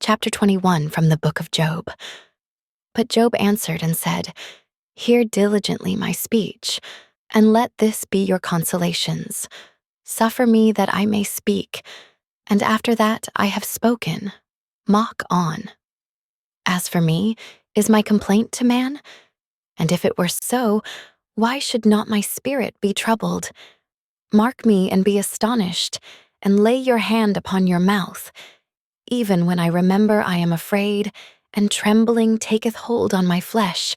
Chapter 21 from the book of Job. But Job answered and said, "Hear diligently my speech, and let this be your consolations. Suffer me that I may speak, and after that I have spoken, mock on. As for me, is my complaint to man? And if it were so, why should not my spirit be troubled? Mark me and be astonished, and lay your hand upon your mouth. Even when I remember I am afraid, and trembling taketh hold on my flesh.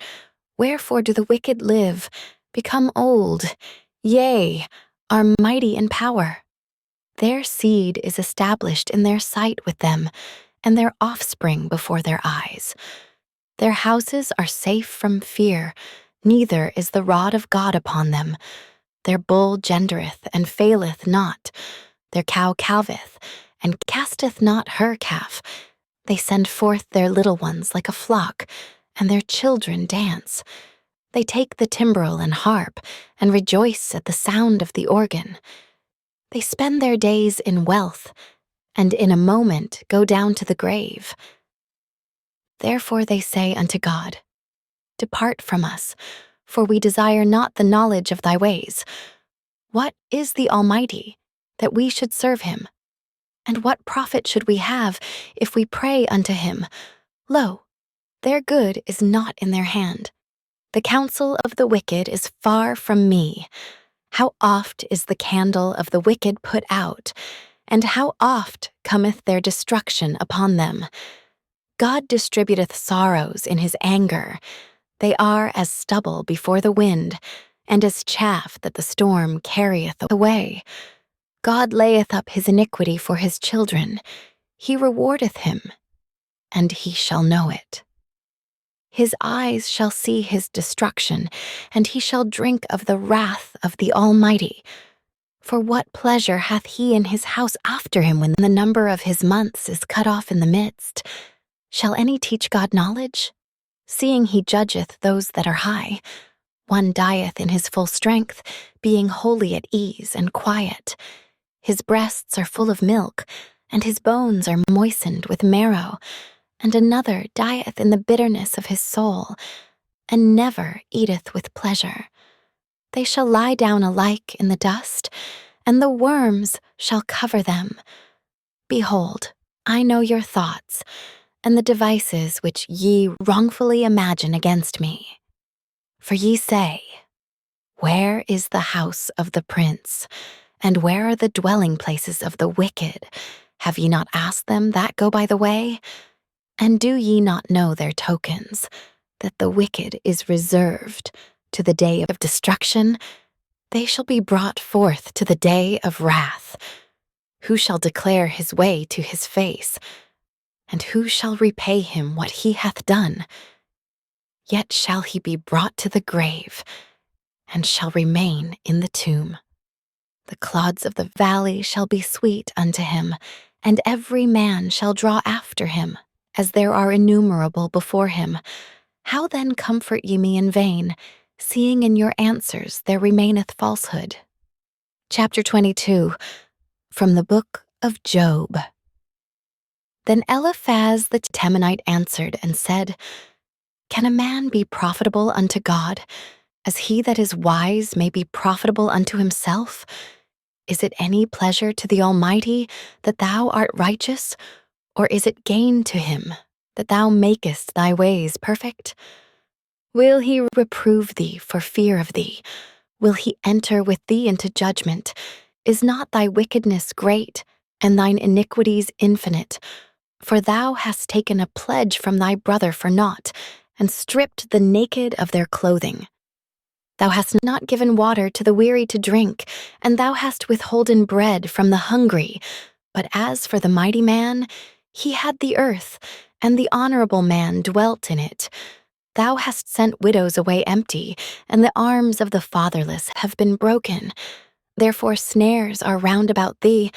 Wherefore do the wicked live, become old, yea, are mighty in power? Their seed is established in their sight with them, and their offspring before their eyes. Their houses are safe from fear, neither is the rod of God upon them. Their bull gendereth and faileth not. Their cow calveth, and casteth not her calf. They send forth their little ones like a flock, and their children dance. They take the timbrel and harp, and rejoice at the sound of the organ. They spend their days in wealth, and in a moment go down to the grave. Therefore they say unto God, Depart from us, for we desire not the knowledge of thy ways. What is the Almighty, that we should serve him? And what profit should we have if we pray unto him? Lo, their good is not in their hand. The counsel of the wicked is far from me. How oft is the candle of the wicked put out, and how oft cometh their destruction upon them. God distributeth sorrows in his anger. They are as stubble before the wind, and as chaff that the storm carrieth away. God layeth up his iniquity for his children. He rewardeth him, and he shall know it. His eyes shall see his destruction, and he shall drink of the wrath of the Almighty. For what pleasure hath he in his house after him when the number of his months is cut off in the midst? Shall any teach God knowledge? Seeing he judgeth those that are high. One dieth in his full strength, being wholly at ease and quiet. His breasts are full of milk, and his bones are moistened with marrow. And another dieth in the bitterness of his soul, and never eateth with pleasure. They shall lie down alike in the dust, and the worms shall cover them. Behold, I know your thoughts, and the devices which ye wrongfully imagine against me. For ye say, Where is the house of the prince? And where are the dwelling places of the wicked? Have ye not asked them that go by the way? And do ye not know their tokens, that the wicked is reserved to the day of destruction? They shall be brought forth to the day of wrath. Who shall declare his way to his face? And who shall repay him what he hath done? Yet shall he be brought to the grave, and shall remain in the tomb. The clods of the valley shall be sweet unto him, and every man shall draw after him, as there are innumerable before him. How then comfort ye me in vain, seeing in your answers there remaineth falsehood? Chapter 22 from the book of Job. Then Eliphaz the Temanite answered and said, Can a man be profitable unto God, as he that is wise may be profitable unto himself? Is it any pleasure to the Almighty that thou art righteous, or is it gain to him that thou makest thy ways perfect? Will he reprove thee for fear of thee? Will he enter with thee into judgment? Is not thy wickedness great, and thine iniquities infinite? For thou hast taken a pledge from thy brother for naught, and stripped the naked of their clothing. Thou hast not given water to the weary to drink, and thou hast withholden bread from the hungry. But as for the mighty man, he had the earth, and the honorable man dwelt in it. Thou hast sent widows away empty, and the arms of the fatherless have been broken. Therefore snares are round about thee,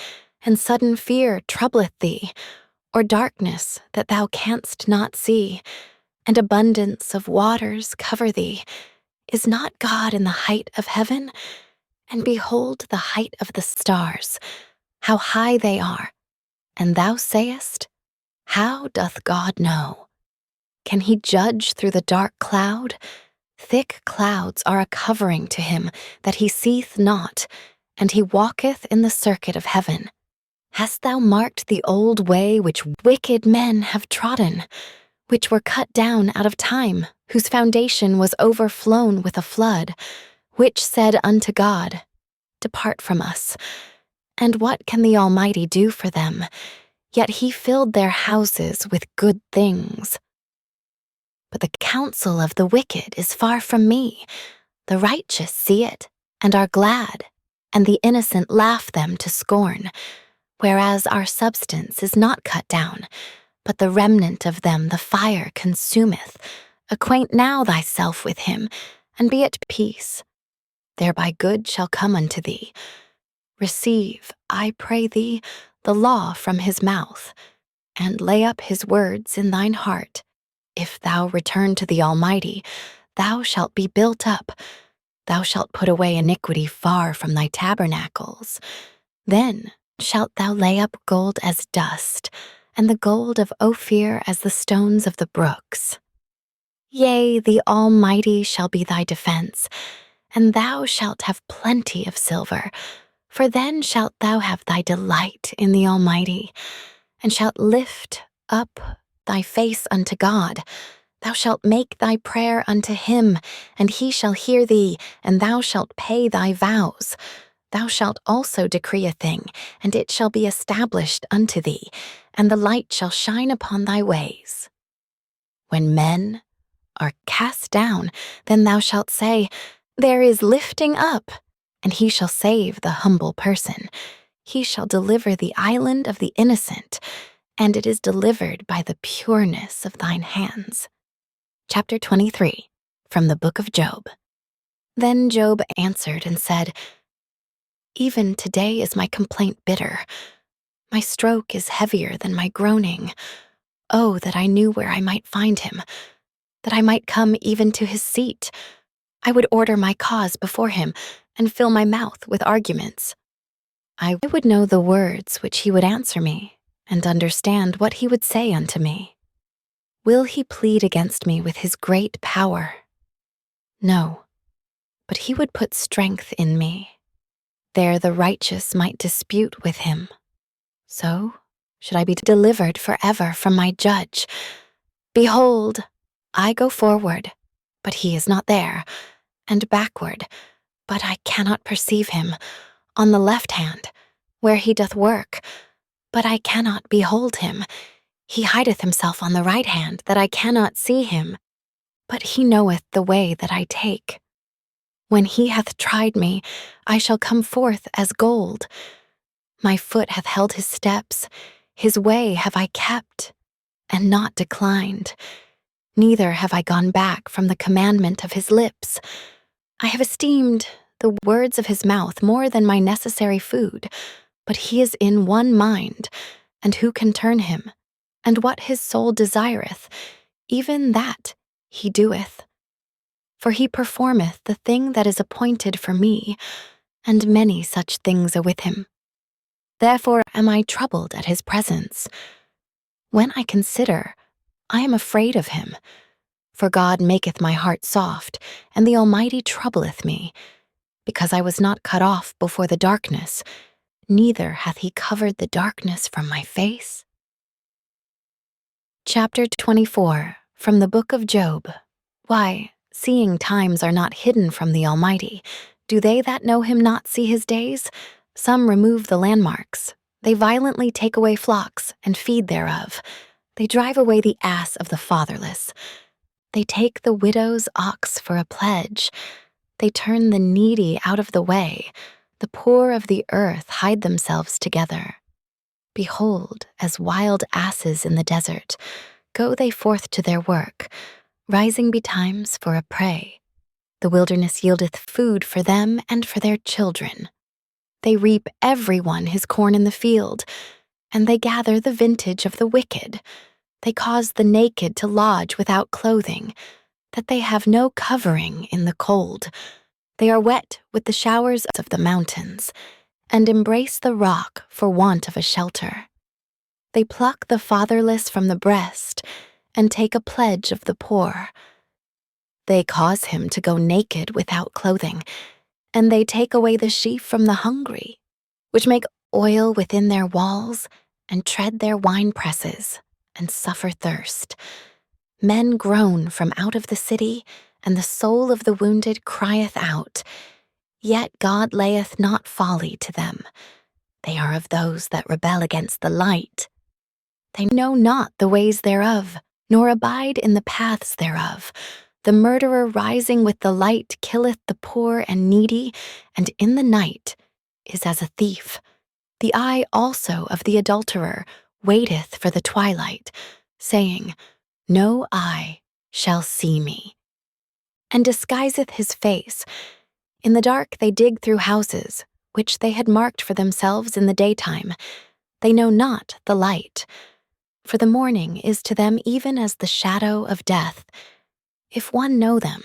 and sudden fear troubleth thee, or darkness that thou canst not see, and abundance of waters cover thee. Is not God in the height of heaven? And behold the height of the stars, how high they are. And thou sayest, How doth God know? Can he judge through the dark cloud? Thick clouds are a covering to him that he seeth not, and he walketh in the circuit of heaven. Hast thou marked the old way which wicked men have trodden, which were cut down out of time, whose foundation was overflown with a flood, which said unto God, Depart from us. And what can the Almighty do for them? Yet he filled their houses with good things. But the counsel of the wicked is far from me. The righteous see it, and are glad, and the innocent laugh them to scorn. Whereas our substance is not cut down, but the remnant of them the fire consumeth. Acquaint now thyself with him, and be at peace. Thereby good shall come unto thee. Receive, I pray thee, the law from his mouth, and lay up his words in thine heart. If thou return to the Almighty, thou shalt be built up. Thou shalt put away iniquity far from thy tabernacles. Then shalt thou lay up gold as dust, and the gold of Ophir as the stones of the brooks. Yea, the Almighty shall be thy defense, and thou shalt have plenty of silver, for then shalt thou have thy delight in the Almighty, and shalt lift up thy face unto God. Thou shalt make thy prayer unto him, and he shall hear thee, and thou shalt pay thy vows. Thou shalt also decree a thing, and it shall be established unto thee, and the light shall shine upon thy ways. When men are cast down, then thou shalt say, There is lifting up, and he shall save the humble person. He shall deliver the island of the innocent, and it is delivered by the pureness of thine hands. Chapter 23, from the book of Job. Then Job answered and said, Even today is my complaint bitter. My stroke is heavier than my groaning. Oh, that I knew where I might find him, that I might come even to his seat. I would order my cause before him and fill my mouth with arguments. I would know the words which he would answer me, and understand what he would say unto me. Will he plead against me with his great power? No, but he would put strength in me. There the righteous might dispute with him. So should I be delivered forever from my judge. Behold, I go forward, but he is not there, and backward, but I cannot perceive him, on the left hand, where he doth work, but I cannot behold him. He hideth himself on the right hand, that I cannot see him, but he knoweth the way that I take. When he hath tried me, I shall come forth as gold. My foot hath held his steps, his way have I kept, and not declined. Neither have I gone back from the commandment of his lips. I have esteemed the words of his mouth more than my necessary food, but he is in one mind, and who can turn him? And what his soul desireth, even that he doeth. For he performeth the thing that is appointed for me, and many such things are with him. Therefore am I troubled at his presence. When I consider, I am afraid of him. For God maketh my heart soft, and the Almighty troubleth me, because I was not cut off before the darkness, neither hath he covered the darkness from my face. Chapter 24, from the book of Job. Why, seeing times are not hidden from the Almighty, do they that know him not see his days? Some remove the landmarks. They violently take away flocks and feed thereof. They drive away the ass of the fatherless. They take the widow's ox for a pledge. They turn the needy out of the way. The poor of the earth hide themselves together. Behold, as wild asses in the desert, go they forth to their work, rising betimes for a prey. The wilderness yieldeth food for them and for their children. They reap every one his corn in the field, and they gather the vintage of the wicked. They cause the naked to lodge without clothing, that they have no covering in the cold. They are wet with the showers of the mountains, and embrace the rock for want of a shelter. They pluck the fatherless from the breast and take a pledge of the poor. They cause him to go naked without clothing, and they take away the sheaf from the hungry, which make oil within their walls and tread their wine presses and suffer thirst. Men groan from out of the city, and the soul of the wounded crieth out. Yet God layeth not folly to them. They are of those that rebel against the light. They know not the ways thereof, nor abide in the paths thereof. The murderer rising with the light killeth the poor and needy, and in the night is as a thief. The eye also of the adulterer waiteth for the twilight, saying, No eye shall see me. And disguiseth his face. In the dark they dig through houses, which they had marked for themselves in the daytime. They know not the light. For the morning is to them even as the shadow of death. If one know them,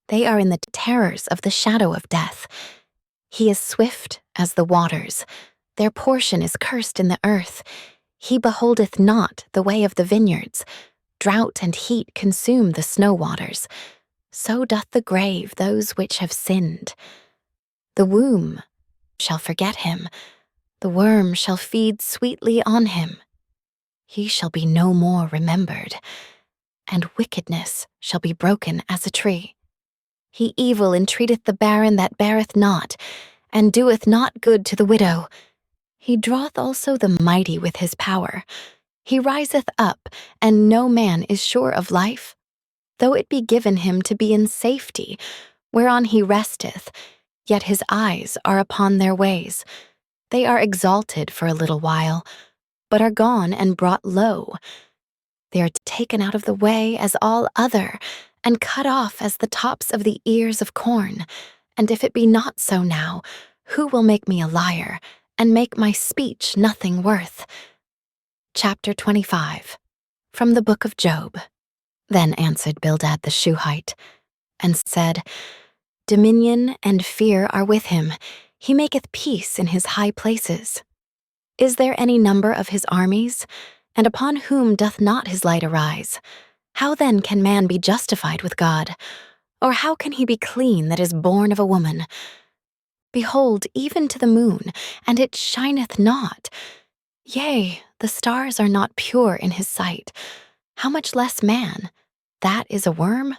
they are in the terrors of the shadow of death. He is swift as the waters. Their portion is cursed in the earth. He beholdeth not the way of the vineyards. Drought and heat consume the snow waters. So doth the grave those which have sinned. The womb shall forget him. The worm shall feed sweetly on him. He shall be no more remembered, and wickedness shall be broken as a tree. He evil entreateth the barren that beareth not, and doeth not good to the widow. He draweth also the mighty with his power. He riseth up, and no man is sure of life. Though it be given him to be in safety, whereon he resteth, yet his eyes are upon their ways. They are exalted for a little while, but are gone and brought low. They are taken out of the way as all other, and cut off as the tops of the ears of corn. And if it be not so now, who will make me a liar, and make my speech nothing worth? Chapter 25. From the Book of Job. Then answered Bildad the Shuhite, and said, Dominion and fear are with him. He maketh peace in his high places. Is there any number of his armies? And upon whom doth not his light arise? How then can man be justified with God? Or how can he be clean that is born of a woman? Behold, even to the moon, and it shineth not. Yea, the stars are not pure in his sight. How much less man? That is a worm?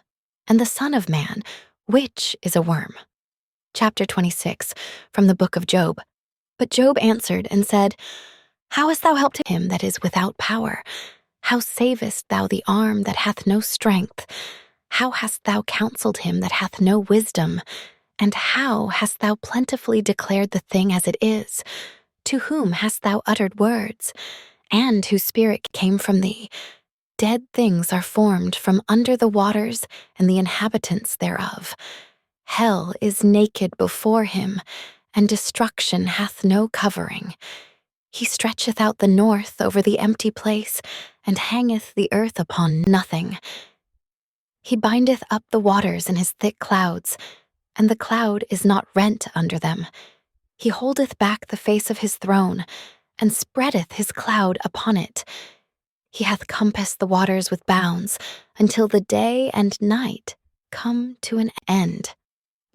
And the Son of Man, which is a worm? Chapter 26, from the Book of Job. But Job answered and said, How hast thou helped him that is without power? How savest thou the arm that hath no strength? How hast thou counseled him that hath no wisdom? And how hast thou plentifully declared the thing as it is? To whom hast thou uttered words? And whose spirit came from thee? Dead things are formed from under the waters, and the inhabitants thereof. Hell is naked before him, and destruction hath no covering. He stretcheth out the north over the empty place, and hangeth the earth upon nothing. He bindeth up the waters in his thick clouds, and the cloud is not rent under them. He holdeth back the face of his throne, and spreadeth his cloud upon it. He hath compassed the waters with bounds, until the day and night come to an end.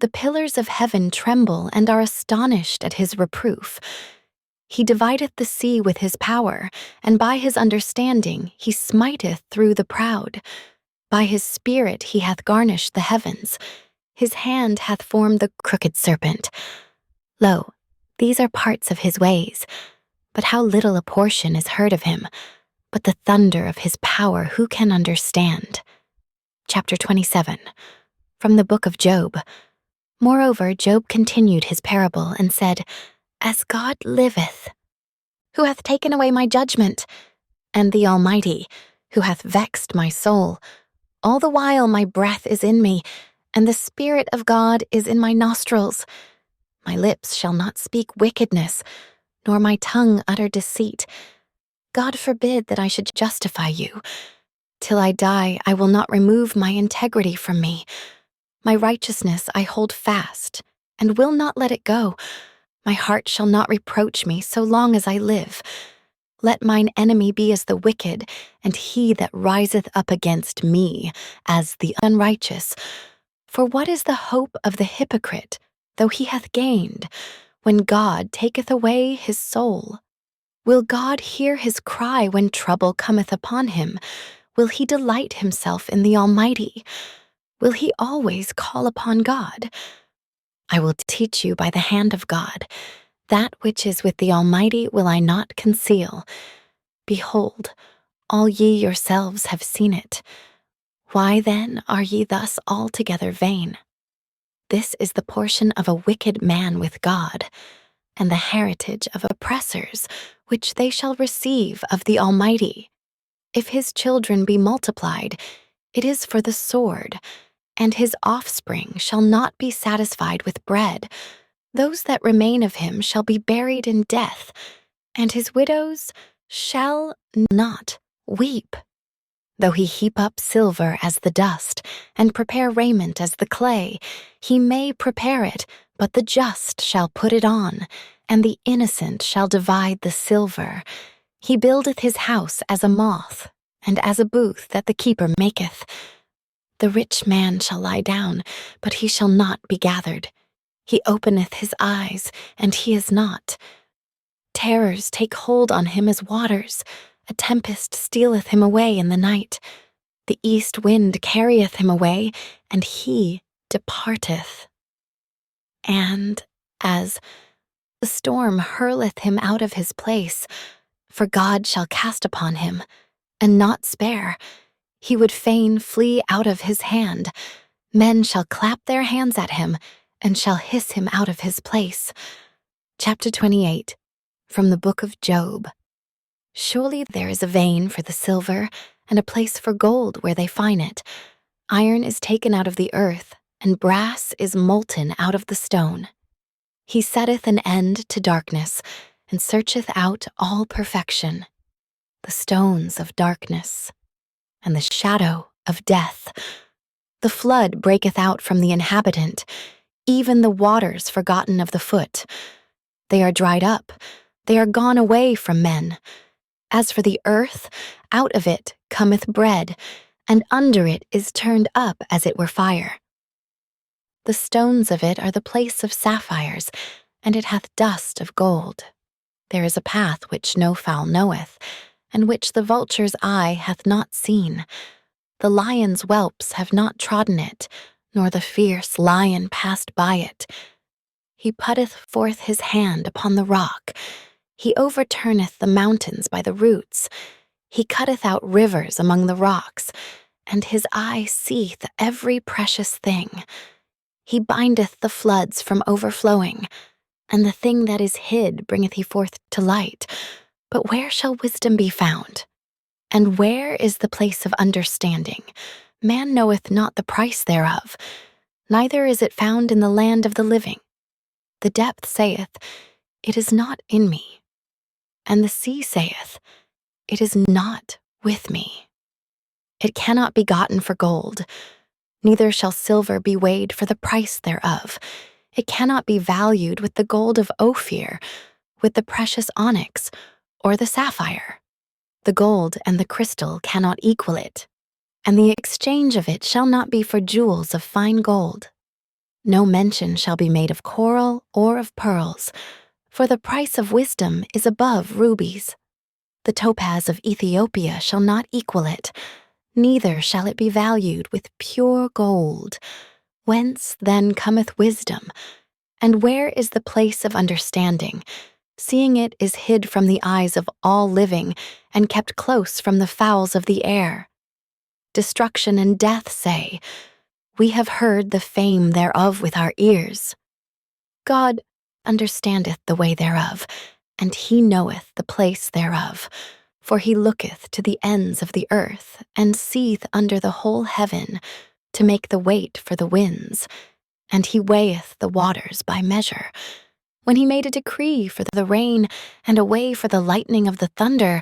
The pillars of heaven tremble and are astonished at his reproof. He divideth the sea with his power, and by his understanding he smiteth through the proud. By his spirit he hath garnished the heavens. His hand hath formed the crooked serpent. Lo, these are parts of his ways, but how little a portion is heard of him. But the thunder of his power who can understand? Chapter 27. From the Book of Job. Moreover, Job continued his parable and said, As God liveth, who hath taken away my judgment, and the Almighty, who hath vexed my soul, all the while my breath is in me, and the Spirit of God is in my nostrils. My lips shall not speak wickedness, nor my tongue utter deceit. God forbid that I should justify you. Till I die, I will not remove my integrity from me. My righteousness I hold fast, and will not let it go. My heart shall not reproach me so long as I live. Let mine enemy be as the wicked, and he that riseth up against me as the unrighteous. For what is the hope of the hypocrite, though he hath gained, when God taketh away his soul? Will God hear his cry when trouble cometh upon him? Will he delight himself in the Almighty? Will he always call upon God? I will teach you by the hand of God. That which is with the Almighty will I not conceal. Behold, all ye yourselves have seen it. Why then are ye thus altogether vain? This is the portion of a wicked man with God, and the heritage of oppressors, which they shall receive of the Almighty. If his children be multiplied, it is for the sword, and his offspring shall not be satisfied with bread. Those that remain of him shall be buried in death, and his widows shall not weep. Though he heap up silver as the dust, and prepare raiment as the clay, he may prepare it, but the just shall put it on, and the innocent shall divide the silver. He buildeth his house as a moth, and as a booth that the keeper maketh. The rich man shall lie down, but he shall not be gathered. He openeth his eyes, and he is not. Terrors take hold on him as waters. A tempest stealeth him away in the night. The east wind carrieth him away, and he departeth. And as the storm hurleth him out of his place, for God shall cast upon him, and not spare. He would fain flee out of his hand. Men shall clap their hands at him, and shall hiss him out of his place. Chapter 28, from the book of Job. Surely there is a vein for the silver, and a place for gold where they find it. Iron is taken out of the earth, and brass is molten out of the stone. He setteth an end to darkness, and searcheth out all perfection. The stones of darkness, and the shadow of death. The flood breaketh out from the inhabitant, even the waters forgotten of the foot. They are dried up, they are gone away from men. As for the earth, out of it cometh bread, and under it is turned up as it were fire. The stones of it are the place of sapphires, and it hath dust of gold. There is a path which no fowl knoweth, and which the vulture's eye hath not seen. The lion's whelps have not trodden it, nor the fierce lion passed by it. He putteth forth his hand upon the rock. He overturneth the mountains by the roots. He cutteth out rivers among the rocks, and his eye seeth every precious thing. He bindeth the floods from overflowing, and the thing that is hid bringeth he forth to light. But where shall wisdom be found? And where is the place of understanding? Man knoweth not the price thereof, neither is it found in the land of the living. The depth saith, It is not in me. And the sea saith, It is not with me. It cannot be gotten for gold, neither shall silver be weighed for the price thereof. It cannot be valued with the gold of Ophir, with the precious onyx, or the sapphire. The gold and the crystal cannot equal it, and the exchange of it shall not be for jewels of fine gold. No mention shall be made of coral or of pearls, for the price of wisdom is above rubies. The topaz of Ethiopia shall not equal it, neither shall it be valued with pure gold. Whence then cometh wisdom? And where is the place of understanding, seeing it is hid from the eyes of all living, and kept close from the fowls of the air? Destruction and death say, We have heard the fame thereof with our ears. God understandeth the way thereof, and he knoweth the place thereof. For he looketh to the ends of the earth, and seeth under the whole heaven, to make the weight for the winds, and he weigheth the waters by measure. When he made a decree for the rain, and a way for the lightning of the thunder,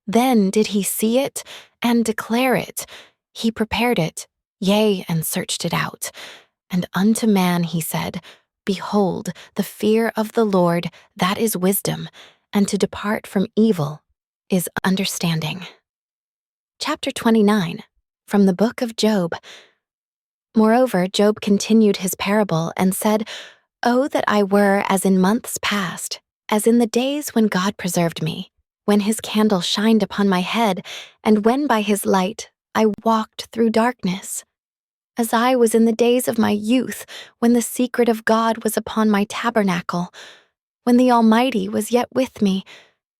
then did he see it, and declare it. He prepared it, yea, and searched it out. And unto man he said, Behold, the fear of the Lord, that is wisdom, and to depart from evil, is understanding. Chapter 29, from the book of Job. Moreover, Job continued his parable and said, "Oh, that I were as in months past, as in the days when God preserved me, when his candle shined upon my head, and when by his light I walked through darkness. As I was in the days of my youth, when the secret of God was upon my tabernacle, when the Almighty was yet with me,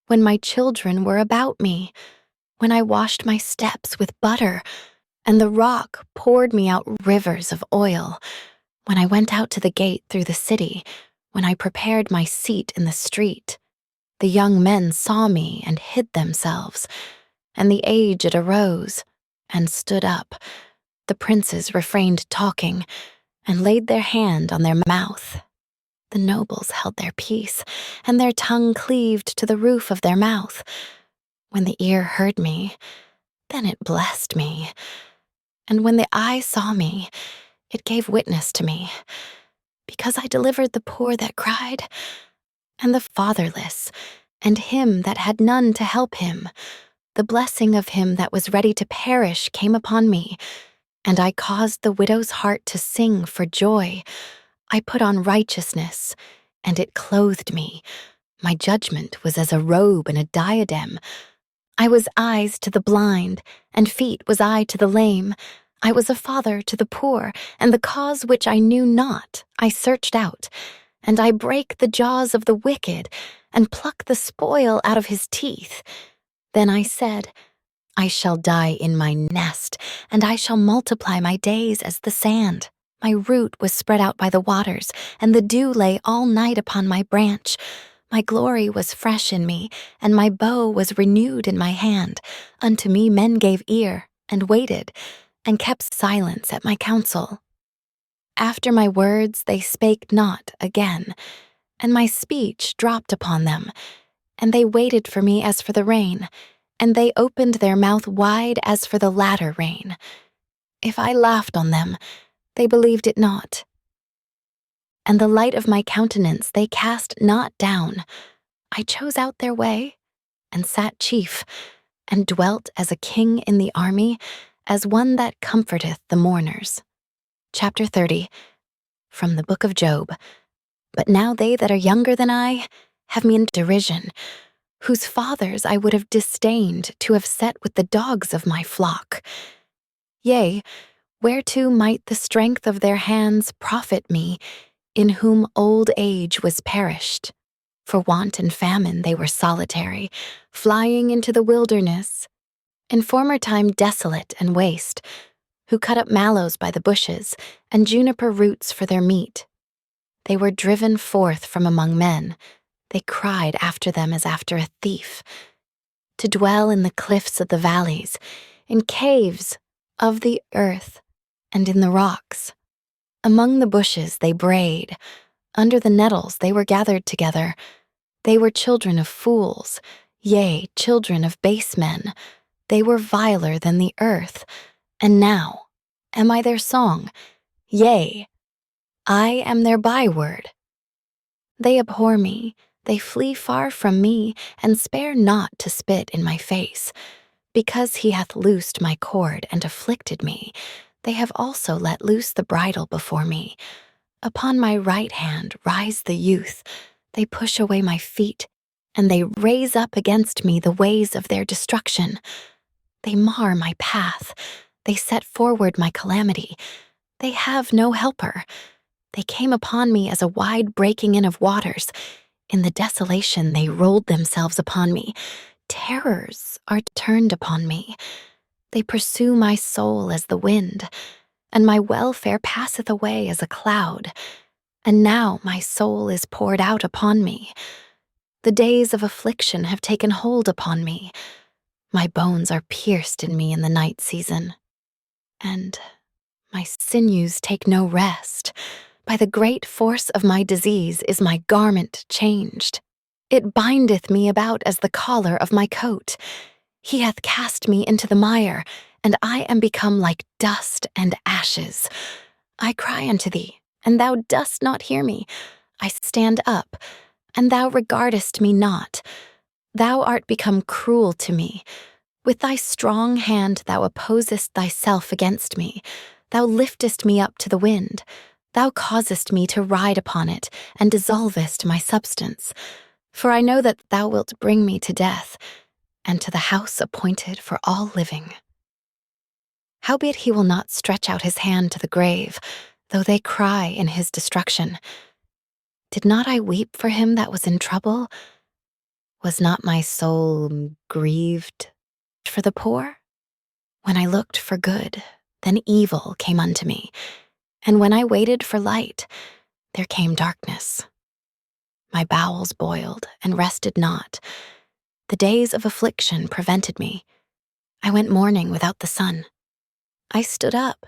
when my children were about me, when I washed my steps with butter, and the rock poured me out rivers of oil, when I went out to the gate through the city, when I prepared my seat in the street. The young men saw me and hid themselves, and the aged arose and stood up. The princes refrained talking and laid their hand on their mouth. The nobles held their peace, and their tongue cleaved to the roof of their mouth. When the ear heard me, then it blessed me. And when the eye saw me, it gave witness to me, because I delivered the poor that cried, and the fatherless, and him that had none to help him. The blessing of him that was ready to perish came upon me, and I caused the widow's heart to sing for joy. I put on righteousness, and it clothed me. My judgment was as a robe and a diadem. I was eyes to the blind, and feet was I to the lame. I was a father to the poor, and the cause which I knew not I searched out. And I break the jaws of the wicked, and pluck the spoil out of his teeth. Then I said, I shall die in my nest, and I shall multiply my days as the sand. My root was spread out by the waters, and the dew lay all night upon my branch. My glory was fresh in me, and my bow was renewed in my hand. Unto me men gave ear, and waited, and kept silence at my counsel. After my words they spake not again, and my speech dropped upon them. And they waited for me as for the rain, and they opened their mouth wide as for the latter rain. If I laughed on them, they believed it not. And the light of my countenance they cast not down. I chose out their way, and sat chief, and dwelt as a king in the army, as one that comforteth the mourners. Chapter 30, from the book of Job. But now they that are younger than I have me in derision, whose fathers I would have disdained to have set with the dogs of my flock. Yea, whereto might the strength of their hands profit me, in whom old age was perished? For want and famine they were solitary, flying into the wilderness. In former time desolate and waste, who cut up mallows by the bushes, and juniper roots for their meat. They were driven forth from among men. They cried after them as after a thief. To dwell in the cliffs of the valleys, in caves of the earth, and in the rocks. Among the bushes they brayed, under the nettles they were gathered together. They were children of fools, yea, children of base men. They were viler than the earth, and now am I their song, yea, I am their byword. They abhor me, they flee far from me, and spare not to spit in my face. Because he hath loosed my cord and afflicted me, they have also let loose the bridle before me. Upon my right hand rise the youth. They push away my feet, and they raise up against me the ways of their destruction. They mar my path. They set forward my calamity. They have no helper. They came upon me as a wide breaking in of waters. In the desolation they rolled themselves upon me. Terrors are turned upon me. They pursue my soul as the wind, and my welfare passeth away as a cloud. And now my soul is poured out upon me. The days of affliction have taken hold upon me. My bones are pierced in me in the night season, and my sinews take no rest. By the great force of my disease is my garment changed. It bindeth me about as the collar of my coat. He hath cast me into the mire, and I am become like dust and ashes. I cry unto thee, and thou dost not hear me. I stand up, and thou regardest me not. Thou art become cruel to me. With thy strong hand thou opposest thyself against me. Thou liftest me up to the wind. Thou causest me to ride upon it, and dissolvest my substance. For I know that thou wilt bring me to death, and to the house appointed for all living. Howbeit he will not stretch out his hand to the grave, though they cry in his destruction. Did not I weep for him that was in trouble? Was not my soul grieved for the poor? When I looked for good, then evil came unto me, and when I waited for light, there came darkness. My bowels boiled and rested not. The days of affliction prevented me. I went mourning without the sun. I stood up,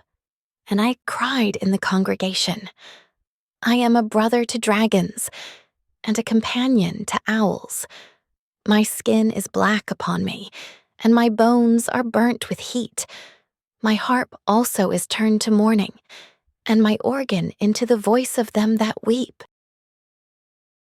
and I cried in the congregation. I am a brother to dragons, and a companion to owls. My skin is black upon me, and my bones are burnt with heat. My harp also is turned to mourning, and my organ into the voice of them that weep.